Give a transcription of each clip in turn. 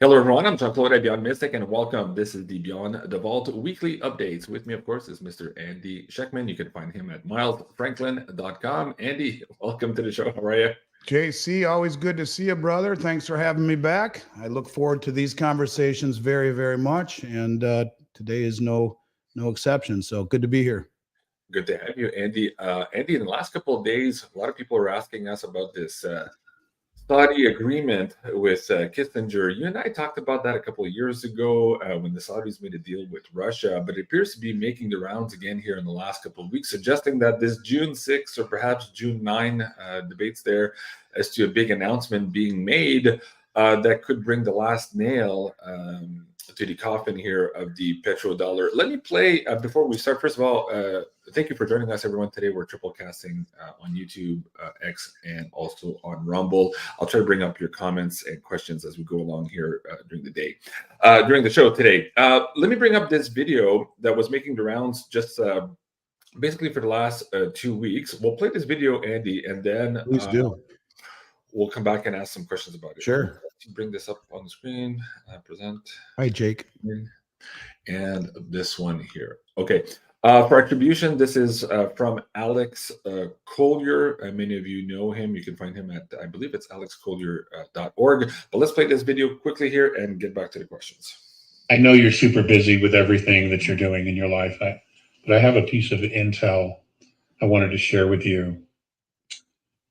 Hello, everyone. I'm Jean-Claude Beyond Mystic, and welcome. This is the Beyond the Vault weekly updates. With me, of course, is Mr. Andy Sheckman. You can find him at milesfranklin.com. Andy, welcome to the show. How are you? JC, always good to see you, brother. Thanks for having me back. I look forward to these conversations very, very much, and today is no exception. So good to be here. Good to have you, Andy. Andy, in the last couple of days, a lot of people are asking us about this Saudi agreement with Kissinger. You and I talked about that a couple of years ago when the Saudis made a deal with Russia, but it appears to be making the rounds again here in the last couple of weeks, suggesting that this June 6 or perhaps June 9 debates there as to a big announcement being made that could bring the last nail to the coffin here of the petrodollar. Let me play before we start. First of all, thank you for joining us, everyone. Today we're triple casting on YouTube, X, and also on Rumble. I'll try to bring up your comments and questions as we go along here during the day, during the show today. Let me bring up this video that was making the rounds just basically for the last 2 weeks. We'll play this video, Andy, and then Please do. We'll come back and ask some questions about it. Sure. Bring this up on the screen. Present. Hi, Jake. And this one here. Okay. For attribution, this is from Alex Collier. Many of you know him. You can find him at, I believe it's alexcollier.org. But let's play this video quickly here and get back to the questions. I know you're super busy with everything that you're doing in your life, but I have a piece of intel I wanted to share with you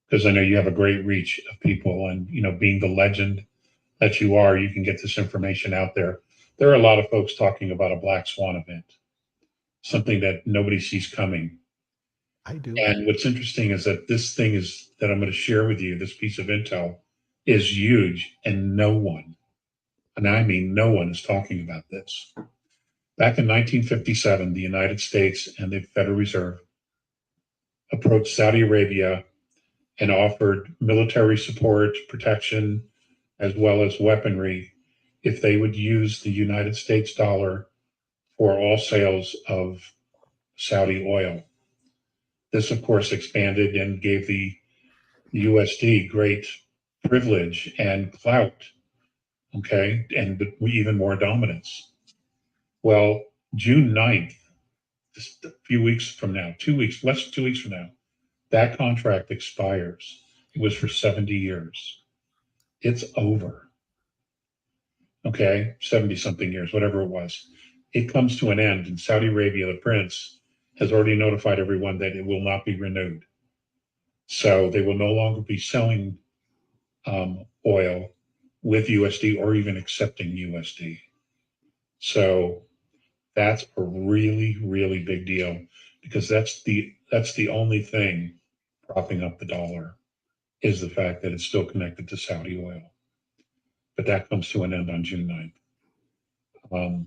because I know you have a great reach of people, and being the legend that you are, you can get this information out there. There are a lot of folks talking about a black swan event, something that nobody sees coming. I do. And what's interesting is that this thing that I'm going to share with you, this piece of intel, is huge, and no one, and I mean no one, is talking about this. Back in 1957, the United States and the Federal Reserve approached Saudi Arabia and offered military support, protection, as well as weaponry if they would use the United States dollar for all sales of Saudi oil. This, of course, expanded and gave the USD great privilege and clout, okay, and even more dominance. Well, June 9th, just a few weeks from now, 2 weeks, less than 2 weeks from now, that contract expires. It was for 70 years. It's over. Okay, 70-something years, whatever it was. It comes to an end, and Saudi Arabia, the prince, has already notified everyone that it will not be renewed. So they will no longer be selling oil with USD or even accepting USD. So that's a really, really big deal, because that's the only thing propping up the dollar, is the fact that it's still connected to Saudi oil. But that comes to an end on June 9th.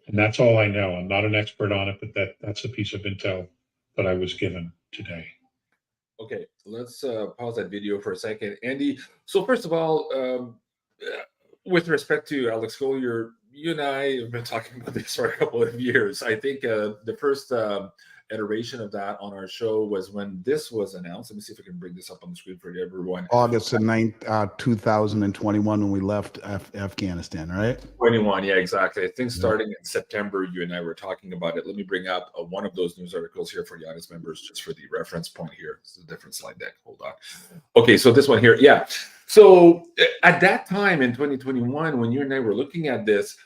And that's all I know. I'm not an expert on it, but that's a piece of intel that I was given today. Okay, let's pause that video for a second. Andy, so first of all, with respect to Alex Collier, you and I have been talking about this for a couple of years. I think the first iteration of that on our show was when this was announced. Let me see if I can bring this up on the screen for everyone. August the 9th, 2021, when we left Afghanistan, right? 21, yeah, exactly. I think starting in September, you and I were talking about it. Let me bring up one of those news articles here for the audience members, just for the reference point here. This is a different slide deck. Hold on. Okay, so this one here, yeah. So at that time in 2021, when you and I were looking at this,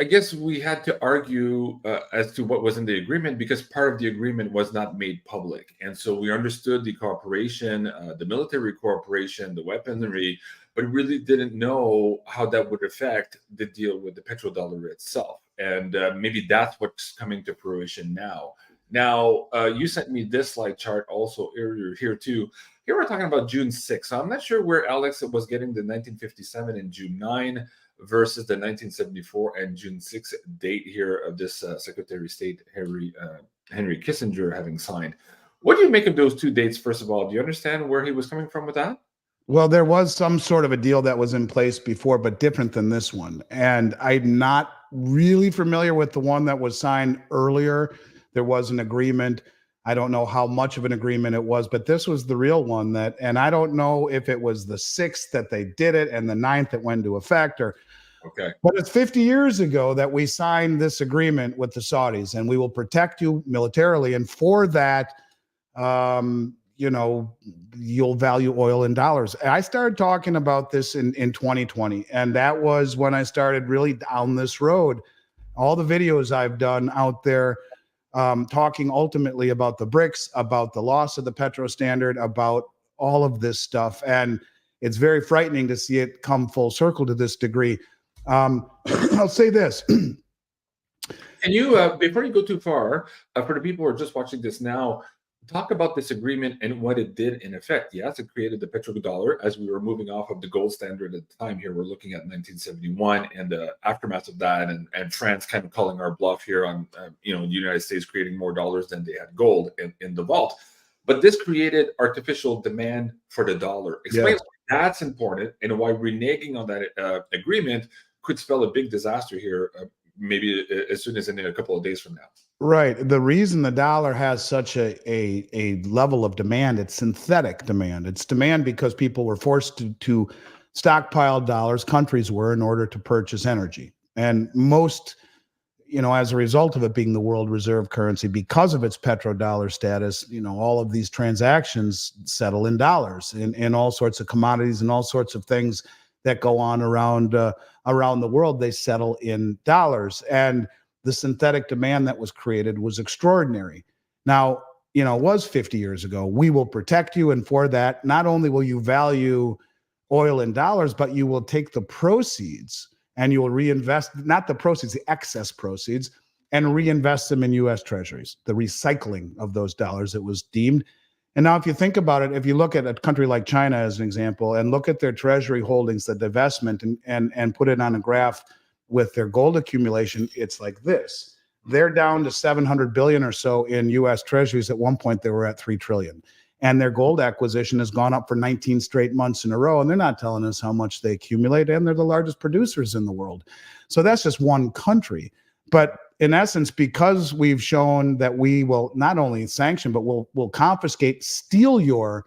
I guess we had to argue as to what was in the agreement, because part of the agreement was not made public. And so we understood the cooperation, the military cooperation, the weaponry, but really didn't know how that would affect the deal with the petrodollar itself. And maybe that's what's coming to fruition now. Now, you sent me this slide chart also earlier here too. Here we're talking about June 6th. So I'm not sure where Alex was getting the 1957 and June 9 versus the 1974 and June 6 date here of this Secretary of State Henry Kissinger having signed. What do you make of those two dates, first of all? Do you understand where he was coming from with that? Well, there was some sort of a deal that was in place before, but different than this one. And I'm not really familiar with the one that was signed earlier. There was an agreement I don't know how much of an agreement it was, but this was the real one and I don't know if it was the 6th that they did it and the 9th it went into effect Okay. but it's 50 years ago that we signed this agreement with the Saudis, and we will protect you militarily. And for that, you'll value oil in dollars. I started talking about this in 2020, and that was when I started really down this road. All the videos I've done out there talking ultimately about the BRICS, about the loss of the Petro standard, about all of this stuff. And it's very frightening to see it come full circle to this degree. I'll say this. Can you, before you go too far, for the people who are just watching this now, talk about this agreement and what it did in effect? Yes, it created the petrodollar as we were moving off of the gold standard at the time. Here we're looking at 1971 and the aftermath of that, and France kind of calling our bluff here on, the United States creating more dollars than they had gold in the vault. But this created artificial demand for the dollar. Explain why that's important and why reneging on that agreement could spell a big disaster here, maybe as soon as in a couple of days from now. Right. The reason the dollar has such a level of demand, it's synthetic demand. It's demand because people were forced to stockpile dollars, countries were, in order to purchase energy. And most, as a result of it being the world reserve currency, because of its petrodollar status, all of these transactions settle in dollars in all sorts of commodities and all sorts of things that go on around the world. They settle in dollars. And the synthetic demand that was created was extraordinary. Now, it was 50 years ago. We will protect you. And for that, not only will you value oil in dollars, but you will take the proceeds and you will reinvest, not the proceeds, the excess proceeds, and reinvest them in U.S. treasuries, the recycling of those dollars, it was deemed. And now if you think about it, if you look at a country like China as an example, and look at their treasury holdings, the divestment, and put it on a graph with their gold accumulation, it's like this. They're down to 700 billion or so in U.S. treasuries. At one point, they were at 3 trillion. And their gold acquisition has gone up for 19 straight months in a row. And they're not telling us how much they accumulate. And they're the largest producers in the world. So that's just one country. But in essence, because we've shown that we will not only sanction, but we'll confiscate, steal your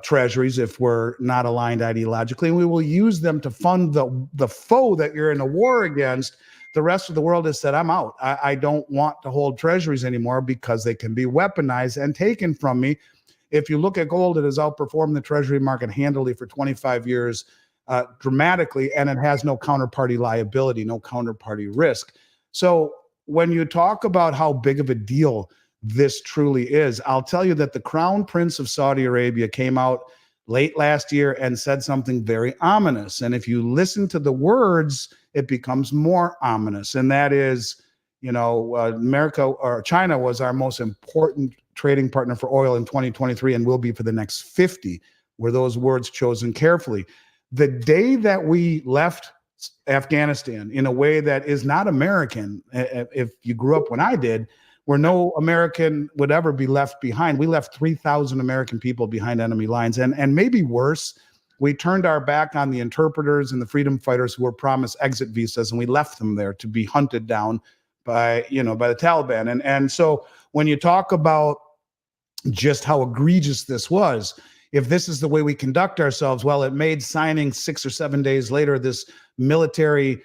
treasuries if we're not aligned ideologically, and we will use them to fund the foe that you're in a war against. The rest of the world has said, I'm out. I don't want to hold treasuries anymore because they can be weaponized and taken from me. If you look at gold, it has outperformed the treasury market handily for 25 years, dramatically, and it has no counterparty liability, no counterparty risk. So when you talk about how big of a deal this truly is, I'll tell you that the Crown Prince of Saudi Arabia came out late last year and said something very ominous. And if you listen to the words, it becomes more ominous. And that is, America or China was our most important trading partner for oil in 2023 and will be for the next 50. Were those words chosen carefully? The day that we left Afghanistan in a way that is not American, if you grew up when I did, where no American would ever be left behind. We left 3,000 American people behind enemy lines. And maybe worse, we turned our back on the interpreters and the freedom fighters who were promised exit visas, and we left them there to be hunted down by the Taliban. And so when you talk about just how egregious this was, if this is the way we conduct ourselves, well, it made signing 6 or 7 days later this military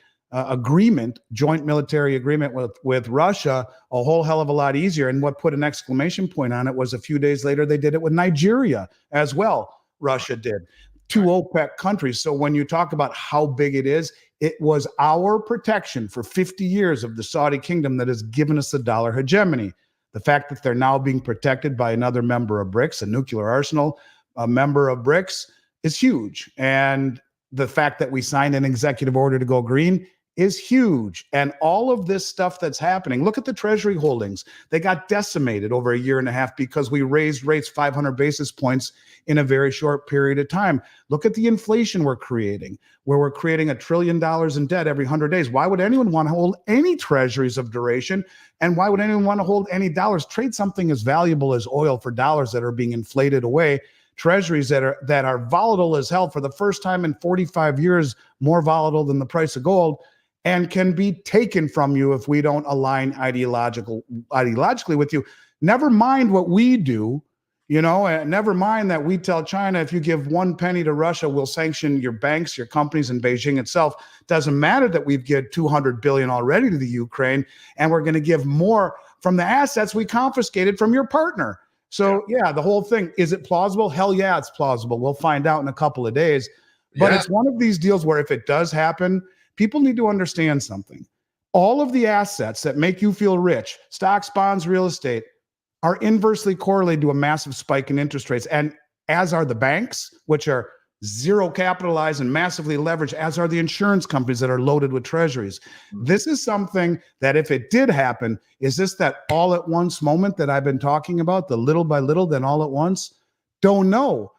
joint military agreement with Russia, a whole hell of a lot easier. And what put an exclamation point on it was a few days later, they did it with Nigeria as well. Russia did. 2 OPEC countries. So when you talk about how big it is, it was our protection for 50 years of the Saudi kingdom that has given us the dollar hegemony. The fact that they're now being protected by another member of BRICS, a nuclear arsenal, a member of BRICS, is huge. And the fact that we signed an executive order to go green is huge. And all of this stuff that's happening, look at the treasury holdings. They got decimated over a year and a half because we raised rates 500 basis points in a very short period of time. Look at the inflation we're creating, where we're creating $1 trillion in debt every 100 days. Why would anyone want to hold any treasuries of duration? And why would anyone want to hold any dollars? Trade something as valuable as oil for dollars that are being inflated away. Treasuries that are volatile as hell for the first time in 45 years, more volatile than the price of gold, and can be taken from you if we don't align ideologically with you. Never mind what we do, and never mind that we tell China, if you give 1 penny to Russia, we'll sanction your banks, your companies, and Beijing itself. Doesn't matter that we've given $200 billion already to the Ukraine, and we're going to give more from the assets we confiscated from your partner. So yeah, the whole thing, is it plausible? Hell yeah, it's plausible. We'll find out in a couple of days. But it's one of these deals where if it does happen, people need to understand something. All of the assets that make you feel rich, stocks, bonds, real estate, are inversely correlated to a massive spike in interest rates. And as are the banks, which are zero capitalized and massively leveraged, as are the insurance companies that are loaded with treasuries. This is something that if it did happen, is this that all at once moment that I've been talking about, the little by little, then all at once? Don't know.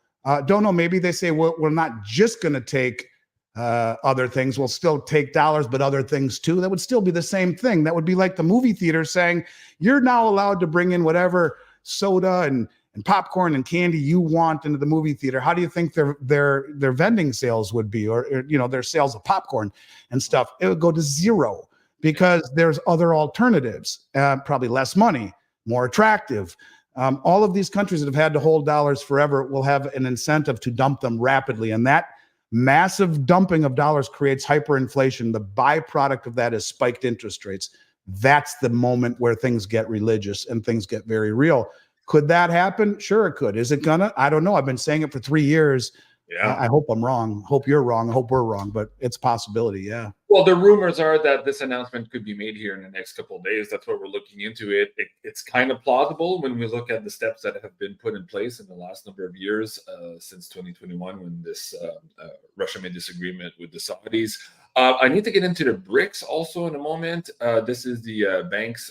Don't know. Maybe they say, well, we're not just going to take other things. We'll still take dollars, but other things too. That would still be the same thing. That would be like the movie theater saying, you're now allowed to bring in whatever soda and popcorn and candy you want into the movie theater. How do you think their vending sales would be, or their sales of popcorn and stuff? It would go to zero because there's other alternatives, probably less money, more attractive. All of these countries that have had to hold dollars forever will have an incentive to dump them rapidly, and that massive dumping of dollars creates hyperinflation. The byproduct of that is spiked interest rates. That's the moment where things get religious and things get very real. Could that happen? Sure, it could. Is it gonna? I don't know. I've been saying it for 3 years. Yeah. I hope I'm wrong. Hope you're wrong. I hope we're wrong, but it's a possibility. Yeah. Well, the rumors are that this announcement could be made here in the next couple of days. That's what we're looking into. It's kind of plausible when we look at the steps that have been put in place in the last number of years since 2021, when this Russia made this agreement with the Saudis. I need to get into the BRICS also in a moment. This is the bank's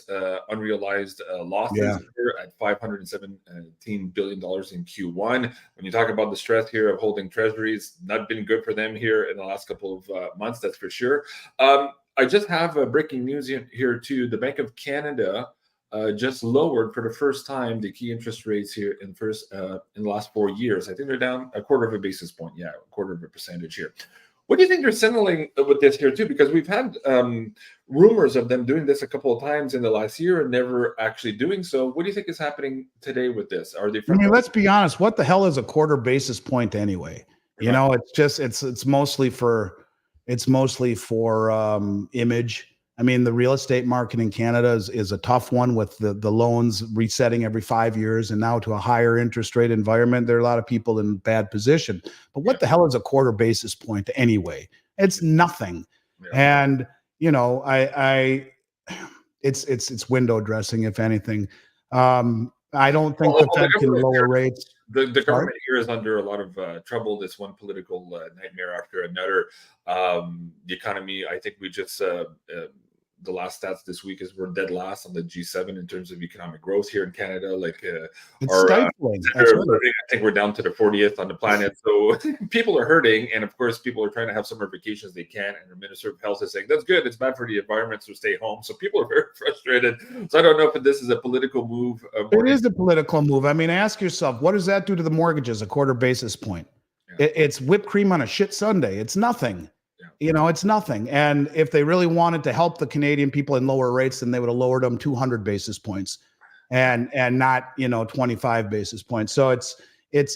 unrealized losses here at $517 billion in Q1. When you talk about the stress here of holding treasuries, not been good for them here in the last couple of months, that's for sure. I just have breaking news here too. The Bank of Canada just lowered for the first time the key interest rates here in the last 4 years. I think they're down a quarter of a basis point. Yeah, a quarter of a percentage here. What do you think they're signaling with this here too? Because we've had rumors of them doing this a couple of times in the last year and never actually doing so. What do you think is happening today with this? Are they? I mean, let's be honest. What the hell is a quarter basis point anyway? You know, it's just it's mostly for image. I mean, the real estate market in Canada is a tough one with the loans resetting every 5 years, and now to a higher interest rate environment, there are a lot of people in bad position. But what the hell is a quarter basis point anyway? It's nothing. Yeah. And it's window dressing, if anything. I don't think the Fed can lower rates. The government here is under a lot of trouble. This one political nightmare after another. The economy, I think we just the last stats this week is we're dead last on the G7 in terms of economic growth here in Canada. Like it's stifling. I think we're down to the 40th on the planet. So people are hurting, and of course, people are trying to have summer vacations they can. And the Minister of Health is saying that's good. It's bad for the environment, so stay home. So people are very frustrated. So I don't know if this is a political move. It is a political move. I mean, ask yourself, what does that do to the mortgages? A quarter basis point. Yeah. It's whipped cream on a shit sundae. It's nothing. It's nothing. And if they really wanted to help the Canadian people in lower rates, then they would have lowered them 200 basis points and not, 25 basis points. So it's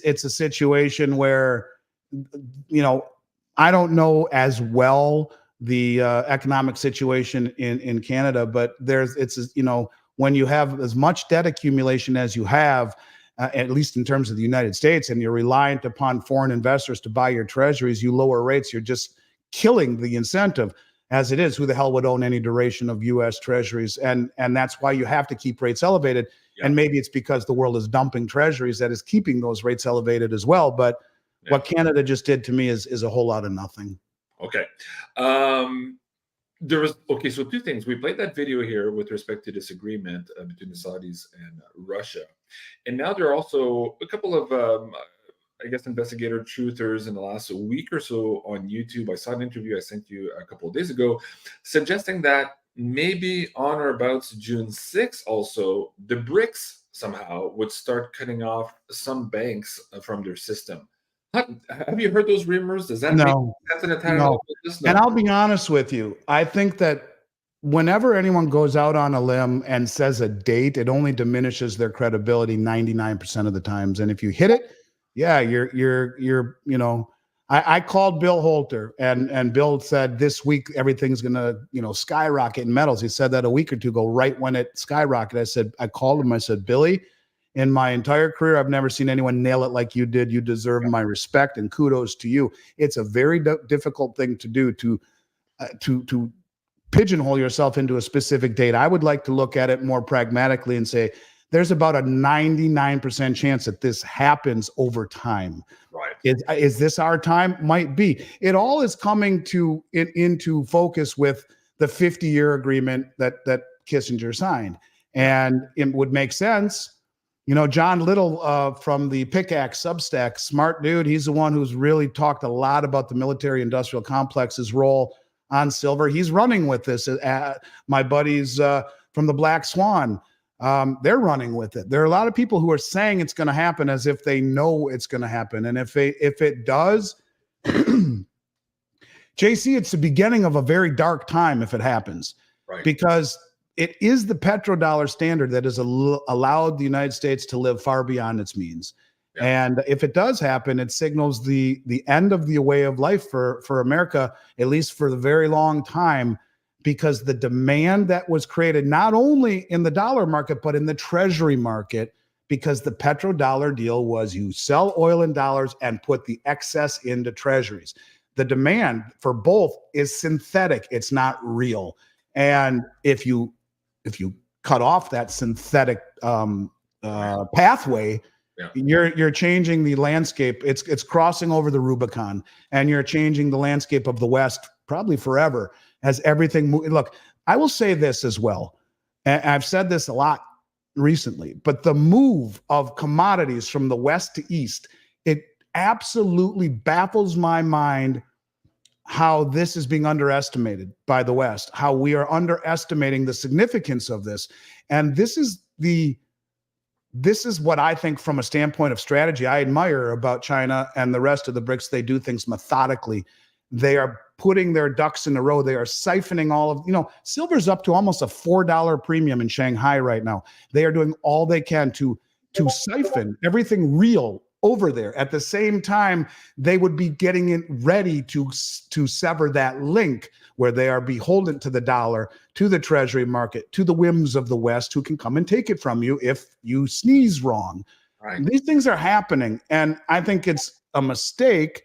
a situation where, I don't know as well the economic situation in Canada, but when you have as much debt accumulation as you have, at least in terms of the United States, and you're reliant upon foreign investors to buy your treasuries, you lower rates, you're just killing the incentive as it is. Who the hell would own any duration of U.S. treasuries? And that's why you have to keep rates elevated. Yeah. And maybe it's because the world is dumping treasuries that is keeping those rates elevated as well. But what Canada just did to me is a whole lot of nothing. Okay. So two things. We played that video here with respect to this agreement between the Saudis and Russia. And now there are also a couple of investigator truthers in the last week or so on YouTube. I saw an interview I sent you a couple of days ago suggesting that maybe on or about June 6th also, the BRICS somehow would start cutting off some banks from their system. Have you heard those rumors? Does that no. Make sense in a no. And I'll be honest with you. I think that whenever anyone goes out on a limb and says a date, it only diminishes their credibility 99% of the times. And if you hit it, yeah, I called Bill Holter, and Bill said this week everything's gonna, skyrocket in metals. He said that a week or two ago, right when it skyrocketed. I called him. I said, Billy, in my entire career, I've never seen anyone nail it like you did. You deserve my respect and kudos to you. It's a very difficult thing to do, to pigeonhole yourself into a specific date. I would like to look at it more pragmatically and say there's about a 99% chance that this happens over time. Right. Is this our time? Might be. It all is coming into focus with the 50-year agreement that Kissinger signed. And it would make sense. John Little from the Pickaxe Substack, smart dude. He's the one who's really talked a lot about the military-industrial complex's role on silver. He's running with this. My buddies from the Black Swan, they're running with it. There are a lot of people who are saying it's going to happen as if they know it's going to happen. And if it does, JC, it's the beginning of a very dark time if it happens. Right. Because it is the petrodollar standard that has allowed the United States to live far beyond its means. Yeah. And if it does happen, it signals the end of the way of life for America, at least for the very long time, because the demand that was created not only in the dollar market, but in the treasury market, because the petrodollar deal was you sell oil in dollars and put the excess into treasuries. The demand for both is synthetic. It's not real. And if you cut off that synthetic pathway, yeah, you're changing the landscape. It's crossing over the Rubicon, and you're changing the landscape of the West probably forever as everything. Look, I will say this as well, and I've said this a lot recently, but the move of commodities from the West to East, it absolutely baffles my mind how this is being underestimated by the West, how we are underestimating the significance of this. And this is what I think from a standpoint of strategy, I admire about China and the rest of the BRICS. They do things methodically. They are putting their ducks in a row. They are siphoning all of, silver's up to almost a $4 premium in Shanghai right now. They are doing all they can to siphon everything real over there. At the same time, they would be getting it ready to sever that link where they are beholden to the dollar, to the treasury market, to the whims of the West, who can come and take it from you if you sneeze wrong. Right. These things are happening. And I think it's a mistake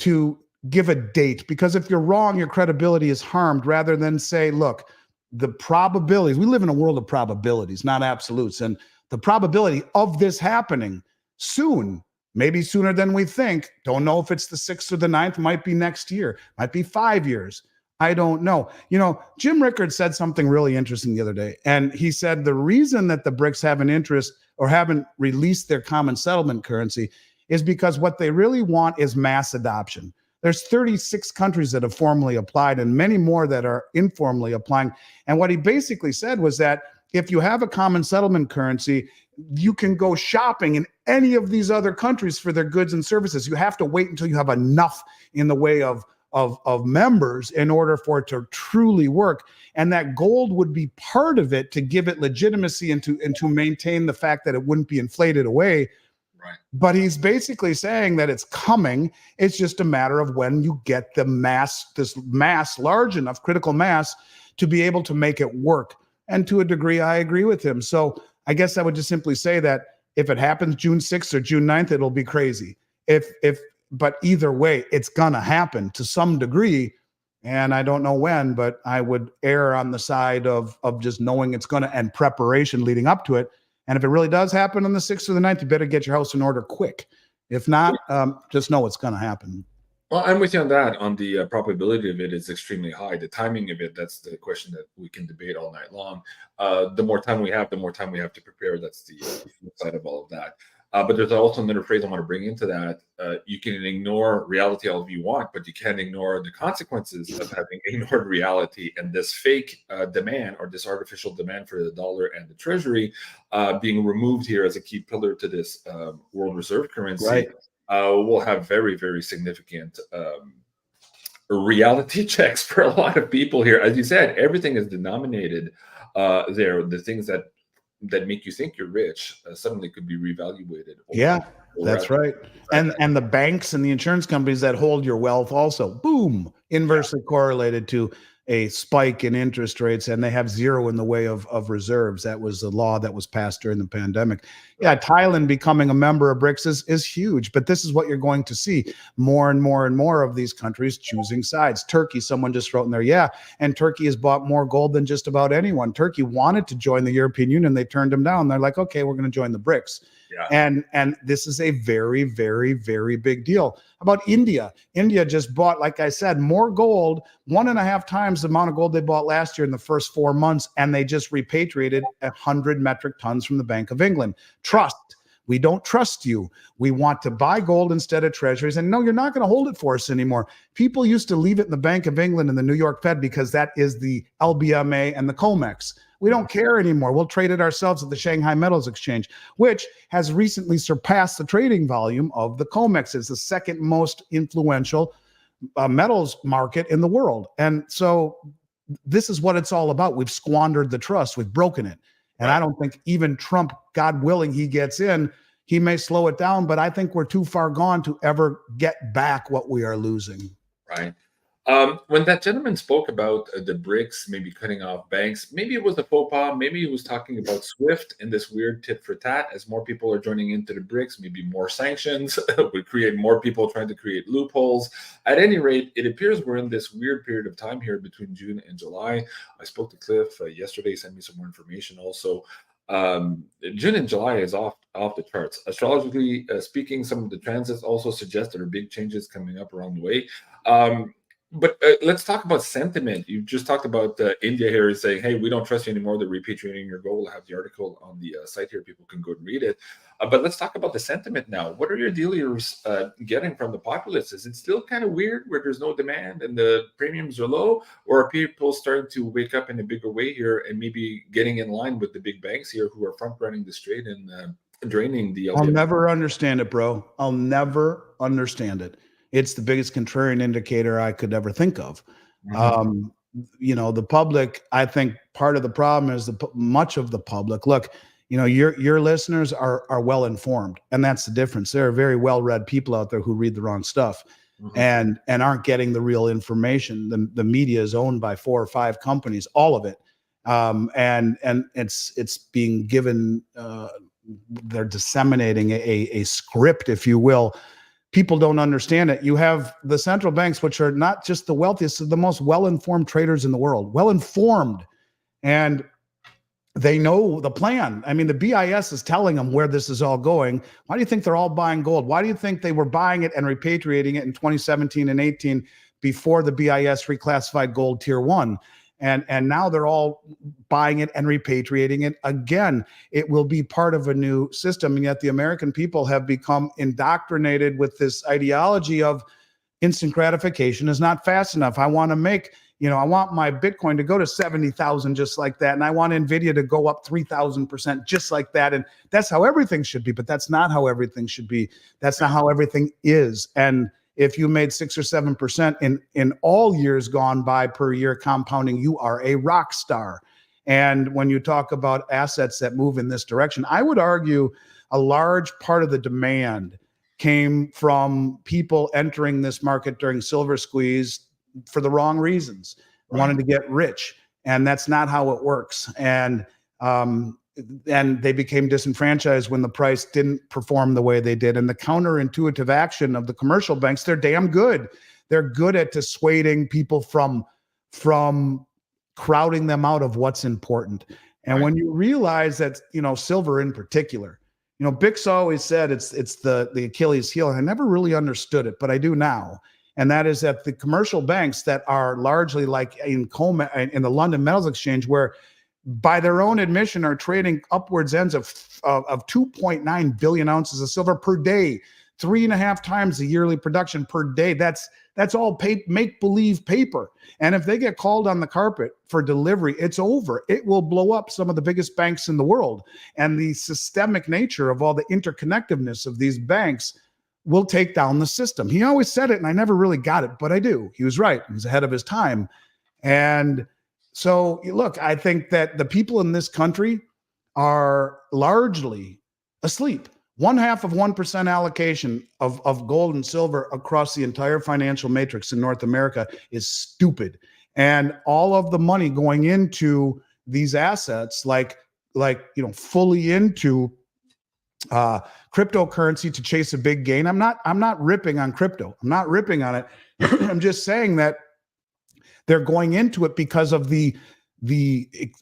to give a date, because if you're wrong, your credibility is harmed, rather than say, look, the probabilities, we live in a world of probabilities, not absolutes. And the probability of this happening soon, maybe sooner than we think. Don't know if it's the 6th or the 9th, might be next year, might be 5 years. I don't know. Jim Rickard said something really interesting the other day. And he said the reason that the BRICS have an interest or haven't released their common settlement currency is because what they really want is mass adoption. There's 36 countries that have formally applied and many more that are informally applying. And what he basically said was that if you have a common settlement currency, you can go shopping in any of these other countries for their goods and services. You have to wait until you have enough in the way of members in order for it to truly work. And that gold would be part of it to give it legitimacy and to maintain the fact that it wouldn't be inflated away. Right. But he's basically saying that it's coming. It's just a matter of when you get the this mass large enough, critical mass, to be able to make it work. And to a degree, I agree with him. So I guess I would just simply say that if it happens June 6th or June 9th, it'll be crazy. But either way, it's gonna happen to some degree. And I don't know when, but I would err on the side of just knowing it's gonna, and preparation leading up to it. And if it really does happen on the 6th or the 9th, you better get your house in order quick. If not, just know it's going to happen. Well, I'm with you on that. On the probability of it is extremely high. The timing of it, that's the question that we can debate all night long. The more time we have, the more time we have to prepare. That's the flip side of all of that. But there's also another phrase I want to bring into that. You can ignore reality all you want, but you can't ignore the consequences of having ignored reality. And this fake demand, or this artificial demand for the dollar and the treasury being removed here as a key pillar to this world reserve currency, right, will have very, very significant reality checks for a lot of people here. As you said, everything is denominated there. The things that make you think you're rich suddenly could be reevaluated. Yeah, that's right. And the banks and the insurance companies that hold your wealth also, boom, inversely correlated to a spike in interest rates, and they have zero in the way of reserves. That was the law that was passed during the pandemic. Yeah, Thailand becoming a member of BRICS is huge, but this is what you're going to see. More and more and more of these countries choosing sides. Turkey, someone just wrote in there, yeah, and Turkey has bought more gold than just about anyone. Turkey wanted to join the European Union. They turned them down. They're like, okay, we're going to join the BRICS. Yeah. And this is a very, very, very big deal. About India. India just bought, like I said, more gold, 1.5 times the amount of gold they bought last year in the first 4 months, and they just repatriated 100 metric tons from the Bank of England. Trust. We don't trust you. We want to buy gold instead of treasuries. And no, you're not going to hold it for us anymore. People used to leave it in the Bank of England and the New York Fed because that is the LBMA and the COMEX. We don't care anymore. We'll trade it ourselves at the Shanghai Metals Exchange, which has recently surpassed the trading volume of the COMEX. It's the second most influential metals market in the world. And so this is what it's all about. We've squandered the trust. We've broken it. And I don't think even Trump, God willing, he gets in, he may slow it down, but I think we're too far gone to ever get back what we are losing. Right. When that gentleman spoke about the BRICS maybe cutting off banks, maybe it was a faux pas. Maybe he was talking about SWIFT and this weird tit for tat. As more people are joining into the BRICS, maybe more sanctions would create more people trying to create loopholes. At any rate, it appears we're in this weird period of time here between June and July. I spoke to Cliff yesterday, sent me some more information also. June and July is off the charts. Astrologically speaking, some of the transits also suggest there are big changes coming up around the way. But let's talk about sentiment. You just talked about India here is saying, hey, we don't trust you anymore. They're repatriating your gold. I have the article on the site here. People can go and read it. But let's talk about the sentiment now. What are your dealers getting from the populace? Is it still kind of weird where there's no demand and the premiums are low? Or are people starting to wake up in a bigger way here and maybe getting in line with the big banks here who are front running the trade and draining the LBM? I'll never understand it, bro. I'll never understand it. It's the biggest contrarian indicator I could ever think of. Mm-hmm. The public, I think part of the problem is much of the public, look, your listeners are well informed, and that's the difference. There are very well-read people out there who read the wrong stuff. Mm-hmm. and aren't getting the real information. The media is owned by 4 or 5 companies, all of it. And it's being given, they're disseminating a script, if you will. People don't understand it. You have the central banks, which are not just the wealthiest, the most well-informed traders in the world, well-informed, and they know the plan. I mean, the BIS is telling them where this is all going. Why do you think they're all buying gold? Why do you think they were buying it and repatriating it in 2017 and 18 before the BIS reclassified gold tier 1? And now they're all buying it and repatriating it again. It will be part of a new system. And yet the American people have become indoctrinated with this ideology of instant gratification is not fast enough. I want to make, I want my Bitcoin to go to 70,000 just like that. And I want NVIDIA to go up 3,000% just like that. And that's how everything should be. But that's not how everything should be. That's not how everything is. And if you made 6 or 7% in all years gone by per year compounding, you are a rock star. And when you talk about assets that move in this direction, I would argue a large part of the demand came from people entering this market during silver squeeze for the wrong reasons, wanted to get rich. And that's not how it works. And they became disenfranchised when the price didn't perform the way they did. And the counterintuitive action of the commercial banks, they're damn good. They're good at dissuading people from crowding them out of what's important. And when you realize that, silver in particular, BICS always said it's the Achilles heel. And I never really understood it, but I do now. And that is that the commercial banks that are largely like in the London Metals Exchange, where by their own admission are trading upwards ends of 2.9 billion ounces of silver per day, 3.5 times the yearly production per day. That's all make-believe paper. And if they get called on the carpet for delivery, it's over. It will blow up some of the biggest banks in the world. And the systemic nature of all the interconnectiveness of these banks will take down the system. He always said it, and I never really got it, but I do. He was right. He was ahead of his time. And so, look, I think that the people in this country are largely asleep. 0.5% allocation of gold and silver across the entire financial matrix in North America is stupid. And all of the money going into these assets, like fully into cryptocurrency to chase a big gain. I'm not ripping on crypto. I'm not ripping on it. I'm just saying that they're going into it because of the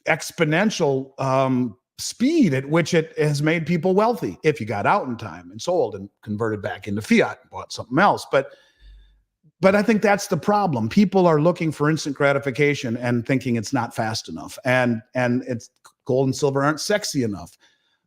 exponential speed at which it has made people wealthy. If you got out in time and sold and converted back into fiat and bought something else, but I think that's the problem. People are looking for instant gratification and thinking it's not fast enough, and it's gold and silver aren't sexy enough.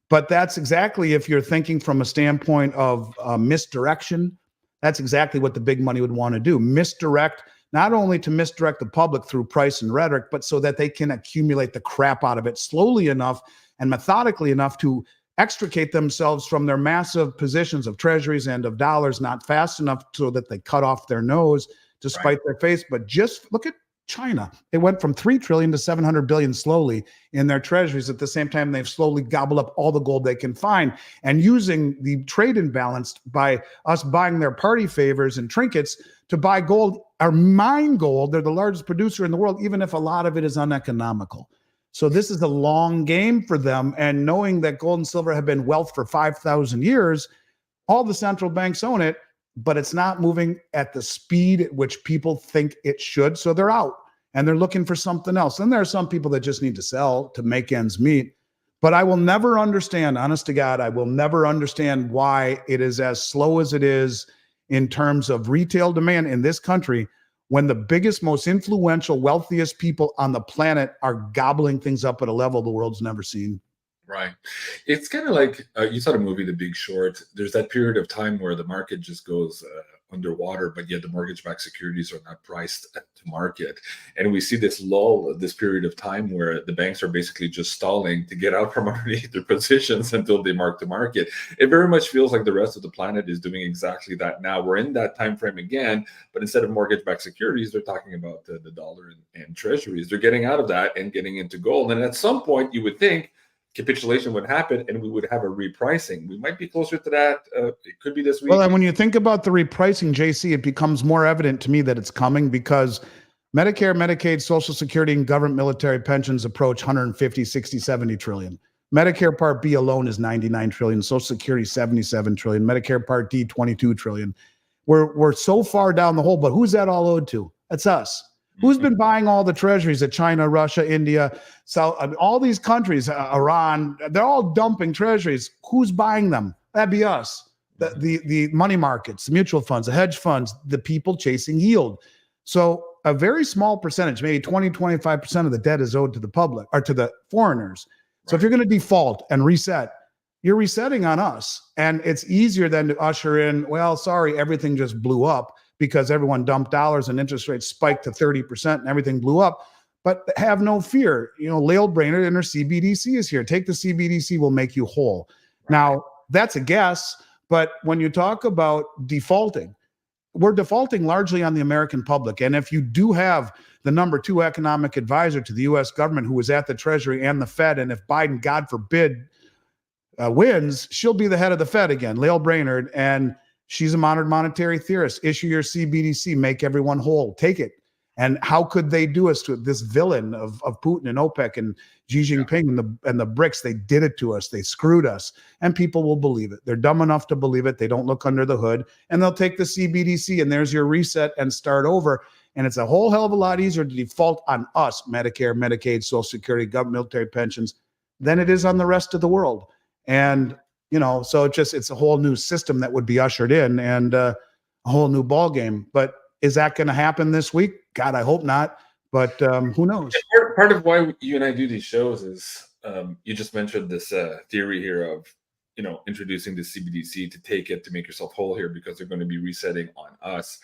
But that's exactly, if you're thinking from a standpoint of misdirection, that's exactly what the big money would want to do. Misdirect, not only to misdirect the public through price and rhetoric, but so that they can accumulate the crap out of it slowly enough and methodically enough to extricate themselves from their massive positions of treasuries and of dollars, not fast enough so that they cut off their nose to spite their face. But just look at China. It went from 3 trillion to 700 billion slowly in their treasuries. At the same time, they've slowly gobbled up all the gold they can find, and using the trade imbalance by us buying their party favors and trinkets to buy gold or mine gold. They're the largest producer in the world, even if a lot of it is uneconomical. So this is a long game for them. And knowing that gold and silver have been wealth for 5,000 years, all the central banks own it, but it's not moving at the speed at which people think it should. So they're out and they're looking for something else. And there are some people that just need to sell to make ends meet. But I will never understand, honest to God, I will never understand why it is as slow as it is in terms of retail demand in this country, when the biggest, most influential, wealthiest people on the planet are gobbling things up at a level the world's never seen. Right. It's kind of like you saw the movie The Big Short. There's that period of time where the market just goes underwater, but yet the mortgage-backed securities are not priced to market. And we see this lull, this period of time where the banks are basically just stalling to get out from underneath their positions until they mark to market. It very much feels like the rest of the planet is doing exactly that now. We're in that time frame again, but instead of mortgage-backed securities, they're talking about the dollar and treasuries. They're getting out of that and getting into gold. And at some point, you would think capitulation would happen and we would have a repricing. We might be closer to that. It could be this week. Well, and when you think about the repricing, JC, it becomes more evident to me that it's coming because Medicare, Medicaid, Social Security, and government military pensions approach 150, 60, 70 trillion. Medicare Part B alone is 99 trillion. Social Security, 77 trillion. Medicare Part D, 22 trillion. We're so far down the hole, but who's that all owed to? That's us. Who's been buying all the treasuries that China, Russia, India, all these countries, Iran, they're all dumping treasuries. Who's buying them? That'd be us. The money markets, the mutual funds, the hedge funds, the people chasing yield. So a very small percentage, maybe 20, 25% of the debt is owed to the public or to the foreigners. So if you're going to default and reset, you're resetting on us. And it's easier than to usher in, well, sorry, everything just blew up because everyone dumped dollars and interest rates spiked to 30% and everything blew up. But have no fear. Lael Brainerd and her CBDC is here. Take the CBDC, will make you whole. Now, that's a guess, but when you talk about defaulting, we're defaulting largely on the American public. And if you do have the number 2 economic advisor to the U.S. government who was at the Treasury and the Fed, and if Biden, God forbid, wins, she'll be the head of the Fed again, Lael Brainerd, and she's a modern monetary theorist. Issue your CBDC, make everyone whole. Take it. And how could they do us to this villain of Putin and OPEC and Xi Jinping and the BRICS? They did it to us. They screwed us. And people will believe it. They're dumb enough to believe it. They don't look under the hood. And they'll take the CBDC, and there's your reset and start over. And it's a whole hell of a lot easier to default on us, Medicare, Medicaid, Social Security, government, military pensions, than it is on the rest of the world. And so it's a whole new system that would be ushered in and a whole new ball game. But is that going to happen this week? God, I hope not. But who knows? Part of why you and I do these shows is you just mentioned this theory here of introducing the CBDC to take it to make yourself whole here because they're going to be resetting on us.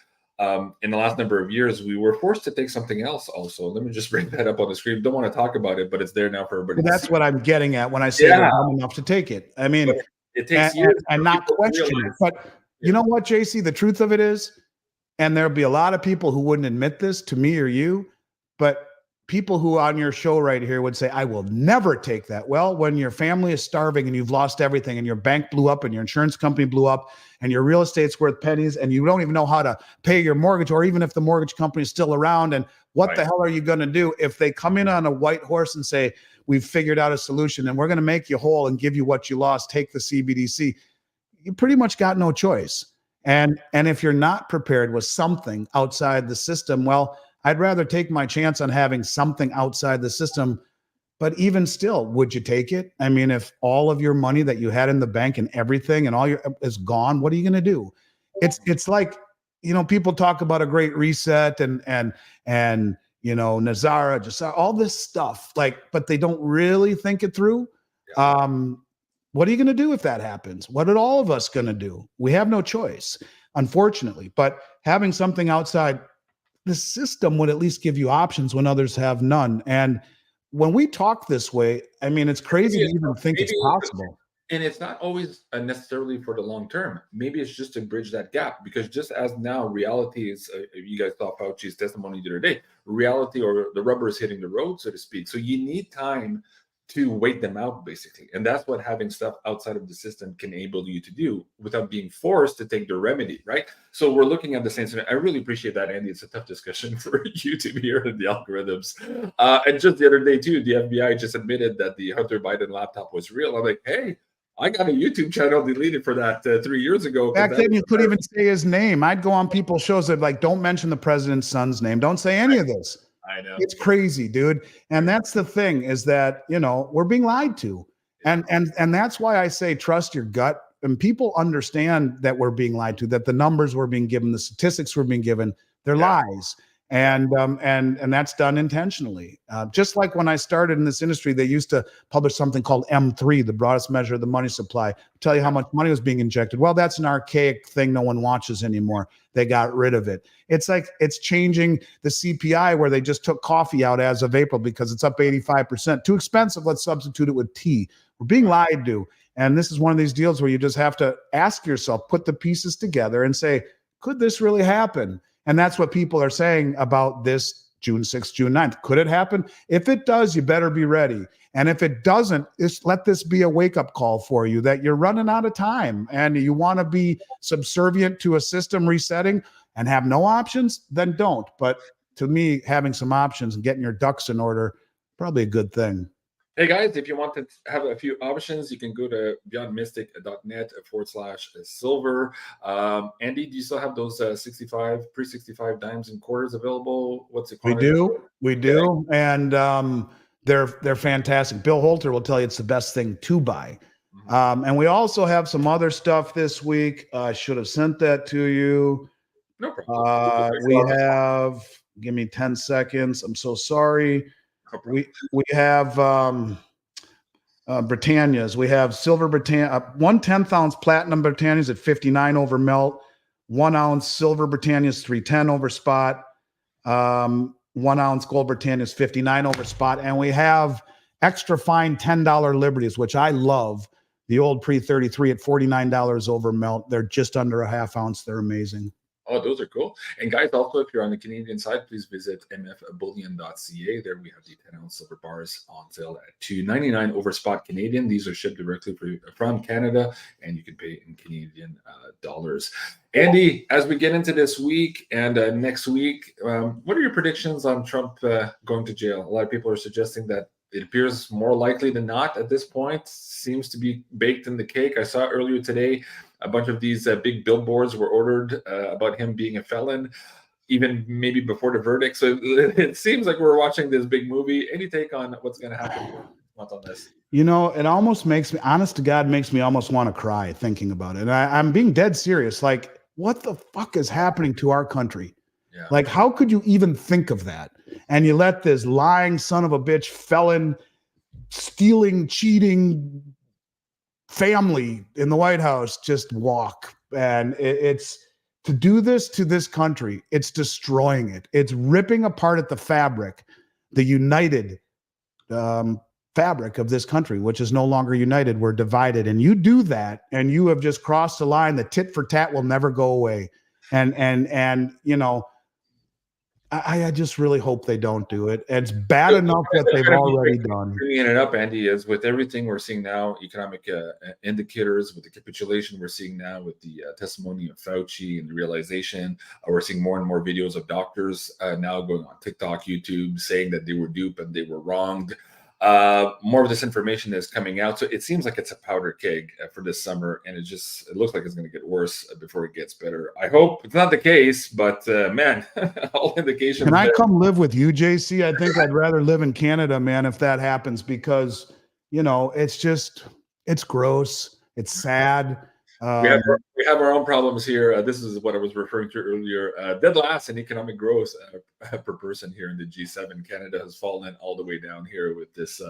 In the last number of years, we were forced to take something else also. Let me just bring that up on the screen. Don't want to talk about it, but it's there now for everybody. Well, that's what I'm getting at when I say they're dumb enough to take it. I mean, it takes years and not question it. You know what, JC? The truth of it is, and there'll be a lot of people who wouldn't admit this to me or you, but people who on your show right here would say, I will never take that. Well, when your family is starving and you've lost everything and your bank blew up and your insurance company blew up and your real estate's worth pennies and you don't even know how to pay your mortgage, or even if the mortgage company is still around, and what the hell are you going to do if they come in on a white horse and say, we've figured out a solution and we're going to make you whole and give you what you lost, take the CBDC. You pretty much got no choice. And if you're not prepared with something outside the system, well, I'd rather take my chance on having something outside the system. But even still, would you take it? I mean, if all of your money that you had in the bank and everything and all your is gone, what are you going to do? It's like, you know, people talk about a great reset and you know, Nazara, just all this stuff, like, but they don't really think it through. What are you going to do if that happens? What are all of us going to do? We have no choice, unfortunately. But having something outside the system would at least give you options when others have none. And when we talk this way, I mean, it's crazy to even think it's possible. And it's not always necessarily for the long term. Maybe it's just to bridge that gap, because just as now reality is, you guys saw Fauci's testimony the other day, reality, or the rubber is hitting the road, so to speak. So you need time to wait them out, basically. And that's what having stuff outside of the system can enable you to do without being forced to take the remedy, right? So we're looking at the same thing. I really appreciate that, Andy. It's a tough discussion for you to be here in the algorithms. And just the other day, too, the FBI just admitted that the Hunter Biden laptop was real. I'm like, hey, I got a YouTube channel deleted for that 3 years ago. Back then, you couldn't even say his name. I'd go on people's shows that like, don't mention the president's son's name. Don't say any of this. I know. It's crazy, dude. And that's the thing, is that, you know, we're being lied to. And that's why I say trust your gut. And people understand that we're being lied to, that the numbers we're being given, the statistics we're being given, they're lies. And that's done intentionally. Just like when I started in this industry, they used to publish something called M3, the broadest measure of the money supply, tell you how much money was being injected. Well, that's an archaic thing no one watches anymore. They got rid of it. It's like it's changing the CPI, where they just took coffee out as of April because it's up 85%. Too expensive. Let's substitute it with tea. We're being lied to. And this is one of these deals where you just have to ask yourself, put the pieces together and say, could this really happen? And that's what people are saying about this June 6th, June 9th. Could it happen? If it does, you better be ready. And if it doesn't, let this be a wake-up call for you that you're running out of time and you want to be subservient to a system resetting and have no options, then don't. But to me, having some options and getting your ducks in order, probably a good thing. Hey guys, if you want to have a few options, you can go to beyondmystic.net/silver. Andy, do you still have those pre-65 dimes and quarters available? What's it called? We do. And they're fantastic. Bill Holter will tell you it's the best thing to buy. And we also have some other stuff this week. I should have sent that to you. No problem. We have, give me 10 seconds. I'm so sorry. We have Britannias. We have silver Britannia, 1/10 ounce platinum Britannias at 59 over melt, 1 ounce silver Britannias 310 over spot, 1 ounce gold Britannias 59 over spot, and we have extra fine $10 Liberties, which I love. The old pre-33 at $49 over melt. They're just under a half ounce. They're amazing. Oh, those are cool. And guys, also, if you're on the Canadian side, please visit mfbullion.ca. There we have the 10-ounce silver bars on sale at $2.99 over spot Canadian. These are shipped directly from Canada, and you can pay in Canadian dollars. Andy, as we get into this week and next week, what are your predictions on Trump going to jail? A lot of people are suggesting that it appears more likely than not at this point. Seems to be baked in the cake. I saw earlier today a bunch of these big billboards were ordered about him being a felon, even maybe before the verdict. So it seems like we're watching this big movie. Any take on what's going to happen on this? You know, it almost makes me, honest to God, makes me almost want to cry thinking about it. And I'm being dead serious. Like, what the fuck is happening to our country? Yeah. Like, how could you even think of that? And you let this lying son of a bitch, felon, stealing, cheating family in the White House just walk. And it's to do this to this country. It's destroying it. It's ripping apart at the fabric, the united fabric of this country, which is no longer united. We're divided. And you do that, and you have just crossed the line. The tit for tat will never go away. And you know, I just really hope they don't do it. It's bad enough what they've already done. Bringing it up, Andy, is with everything we're seeing now, economic indicators, with the capitulation we're seeing now, with the testimony of Fauci and the realization, we're seeing more and more videos of doctors now going on TikTok, YouTube, saying that they were duped and they were wronged. More of this information is coming out, so it seems like it's a powder keg for this summer, and it looks like it's going to get worse before it gets better. I hope it's not the case, but man, all indications. Can I come live with you, JC? I think I'd rather live in Canada, man, if that happens, because you know it's gross, it's sad. We have our own problems here. This is what I was referring to earlier. Dead last in economic growth per person here in the G7. Canada has fallen all the way down here with this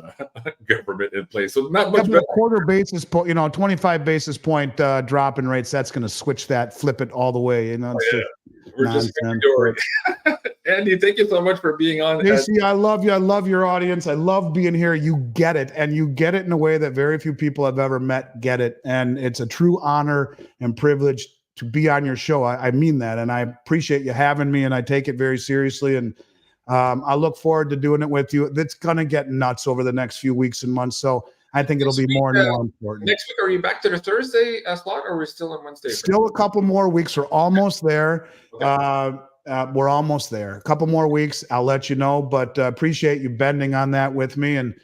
government in place. So not much better. Quarter basis point, 25 basis point drop in rates. That's going to flip it all the way. We're just Andy, thank you so much for being on. JC, I love you. I love your audience. I love being here. You get it, and you get it in a way that very few people I've ever met get it. And it's a true honor and privilege to be on your show. I mean that, and I appreciate you having me, and I take it very seriously. And I look forward to doing it with you. It's going to get nuts over the next few weeks and months. So I think it'll be more and more important. Next week, are you back to the Thursday slot, or are we still on Wednesday? Still a couple more weeks. We're almost there. Okay. We're almost there. A couple more weeks. I'll let you know, but appreciate you bending on that with me. And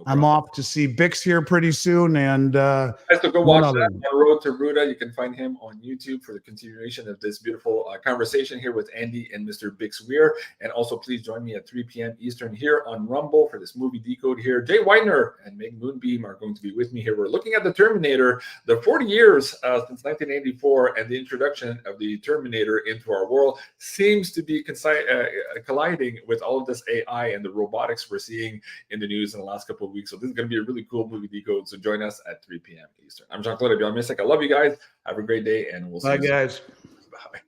I'm off to see BRICS here pretty soon. And so go watch that on Road to Ruda. You can find him on YouTube for the continuation of this beautiful conversation here with Andy and Mr. Bix Weir. And also, please join me at 3 p.m. Eastern here on Rumble for this movie decode here. Jay Widener and Meg Moonbeam are going to be with me here. We're looking at the Terminator, the 40 years since 1984, and the introduction of the Terminator into our world seems to be colliding with all of this AI and the robotics we're seeing in the news in the last couple of weeks. So this is going to be a really cool movie decode. So join us at 3 p.m. Eastern. I'm Jean-Claude. I love you guys. Have a great day, and we'll see you soon. Bye, guys. Bye.